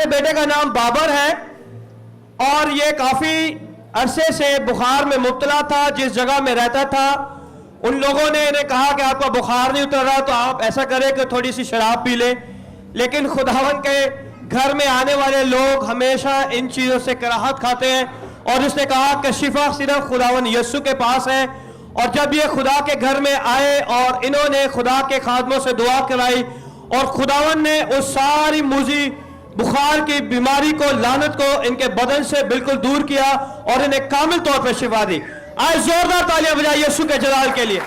मेरे बेटे का नाम बाबर है और ये काफी अरसे से बुखार में मुब्तला था। जिस जगह में रहता था उन लोगों ने इन्हें कहा कि आपका बुखार नहीं उतर रहा तो आप ऐसा करें कि थोड़ी सी शराब पी ले, लेकिन खुदावन के घर में आने वाले लोग हमेशा इन चीज़ों से कराहत खाते हैं और उसने कहा कि शिफा सिर्फ खुदावन यस्सु के पास है। और जब ये खुदा के घर में आए और इन्होंने खुदा के खादमों से दुआ कराई और खुदावन ने उस सारी मुजी बुखार की बीमारी को, लानत को इनके बदन से बिल्कुल दूर किया और इन्हें कामिल तौर पर शिफा दी। आज जोरदार तालियां बजाइए यीशु के जलाल के लिए।